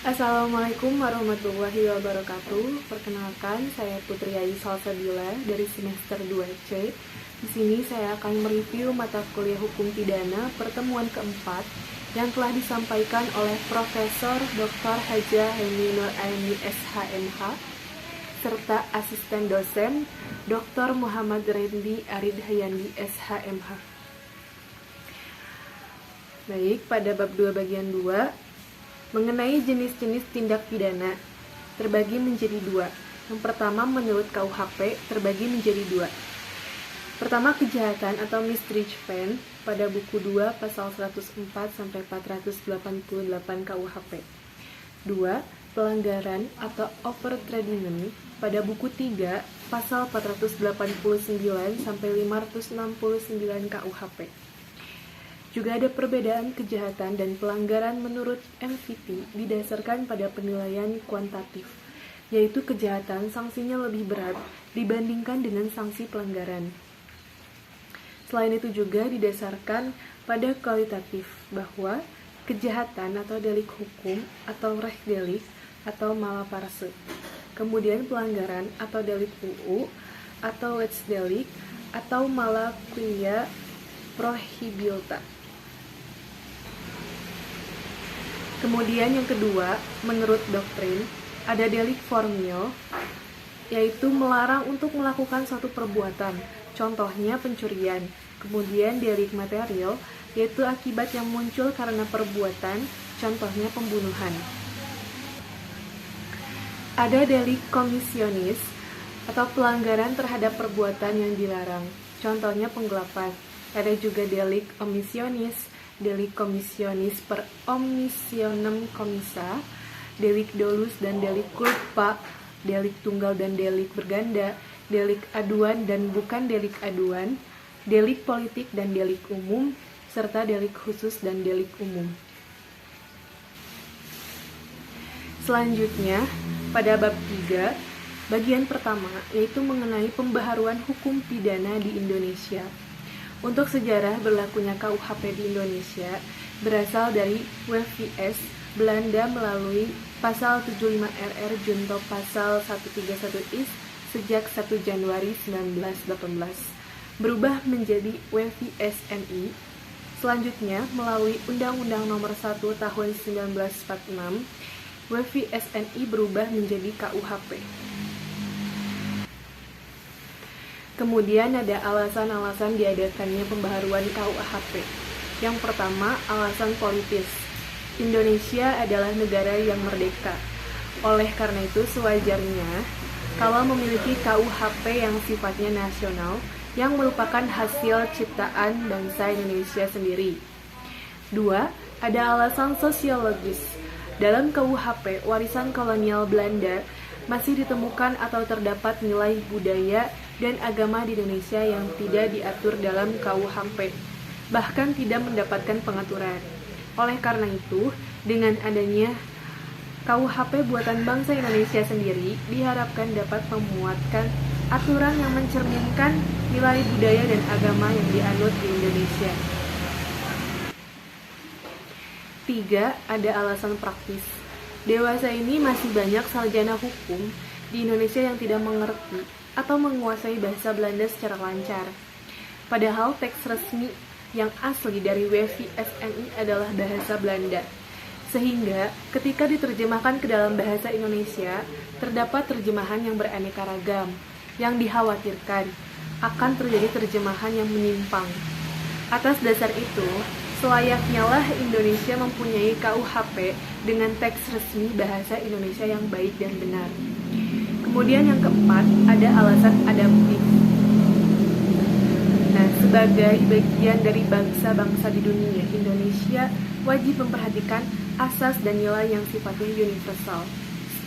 Assalamualaikum warahmatullahi wabarakatuh. Perkenalkan, saya Putri Ayu Salsabila dari semester 2C. Di sini saya akan mereview mata kuliah Hukum Pidana pertemuan keempat yang telah disampaikan oleh Profesor Dr. Haja Heni Nur Aini SHMH serta asisten dosen Dr. Muhammad Rendi Arid Hayandi SHMH. Baik, pada bab 2 bagian 2 mengenai jenis-jenis tindak pidana terbagi menjadi dua. Yang pertama menurut KUHP terbagi menjadi dua. Pertama, kejahatan atau misdreavment pada buku 2 pasal 104 sampai 488 KUHP. 2. Pelanggaran atau overtrading pada buku 3 pasal 489 sampai 569 KUHP. Juga ada perbedaan kejahatan dan pelanggaran menurut MVT didasarkan pada penilaian kuantitatif, yaitu kejahatan sanksinya lebih berat dibandingkan dengan sanksi pelanggaran. Selain itu juga didasarkan pada kualitatif, bahwa kejahatan atau delik hukum atau rechdelik atau malaparse. Kemudian pelanggaran atau delik UU atau wetsdelik atau malaquia prohibiota. Kemudian yang kedua, menurut doktrin, ada delik formil, yaitu melarang untuk melakukan suatu perbuatan, contohnya pencurian. Kemudian delik material, yaitu akibat yang muncul karena perbuatan, contohnya pembunuhan. Ada delik komisionis, atau pelanggaran terhadap perbuatan yang dilarang, contohnya penggelapan. Ada juga delik omisionis, delik komisionis per omissionem commissa, delik dolus dan delik culpa, delik tunggal dan delik berganda, delik aduan dan bukan delik aduan, delik politik dan delik umum, serta delik khusus dan delik umum. Selanjutnya, pada bab 3, bagian pertama, yaitu mengenai pembaharuan hukum pidana di Indonesia. Untuk sejarah berlakunya KUHP di Indonesia berasal dari WVS Belanda melalui pasal 75 RR Junto pasal 131 IS sejak 1 Januari 1918 berubah menjadi WVSNI. Selanjutnya melalui Undang-Undang Nomor 1 Tahun 1946 WVSNI berubah menjadi KUHP. Kemudian ada alasan-alasan diadakannya pembaharuan KUHP. Yang pertama, alasan politis. Indonesia adalah negara yang merdeka. Oleh karena itu, sewajarnya kalau memiliki KUHP yang sifatnya nasional, yang merupakan hasil ciptaan bangsa Indonesia sendiri. 2. Ada alasan sosiologis. Dalam KUHP, warisan kolonial Belanda masih ditemukan atau terdapat nilai budaya dan agama di Indonesia yang tidak diatur dalam KUHP, bahkan tidak mendapatkan pengaturan. Oleh karena itu, dengan adanya KUHP buatan bangsa Indonesia sendiri, diharapkan dapat memuatkan aturan yang mencerminkan nilai budaya dan agama yang dianut di Indonesia. 3. Ada alasan praktis. Dewasa ini masih banyak sarjana hukum di Indonesia yang tidak mengerti atau menguasai bahasa Belanda secara lancar. Padahal teks resmi yang asli dari WVSNI adalah bahasa Belanda. Sehingga ketika diterjemahkan ke dalam bahasa Indonesia, terdapat terjemahan yang beraneka ragam, yang dikhawatirkan akan terjadi terjemahan yang menyimpang. Atas dasar itu, selayaknya lah Indonesia mempunyai KUHP dengan teks resmi bahasa Indonesia yang baik dan benar. Kemudian yang keempat, ada alasan adaptif. Nah, sebagai bagian dari bangsa-bangsa di dunia, Indonesia wajib memperhatikan asas dan nilai yang sifatnya universal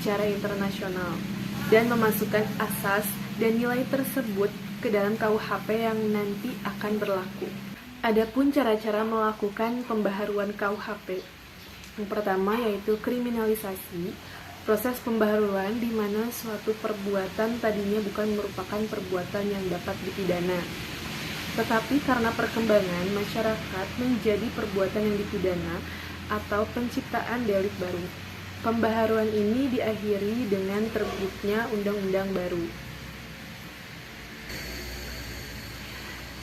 secara internasional dan memasukkan asas dan nilai tersebut ke dalam KUHP yang nanti akan berlaku. Adapun cara-cara melakukan pembaharuan KUHP. Yang pertama yaitu kriminalisasi. Proses pembaharuan di mana suatu perbuatan tadinya bukan merupakan perbuatan yang dapat dipidana, tetapi karena perkembangan masyarakat menjadi perbuatan yang dipidana atau penciptaan delik baru. Pembaharuan ini diakhiri dengan terbitnya undang-undang baru.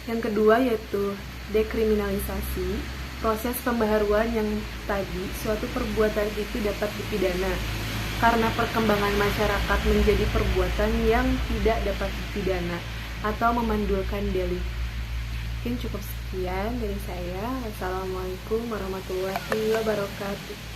Yang kedua yaitu dekriminalisasi. Proses pembaharuan yang tadi, suatu perbuatan itu dapat dipidana karena perkembangan masyarakat menjadi perbuatan yang tidak dapat dipidana atau memandulkan delik. Mungkin cukup sekian dari saya. Wassalamualaikum warahmatullahi wabarakatuh.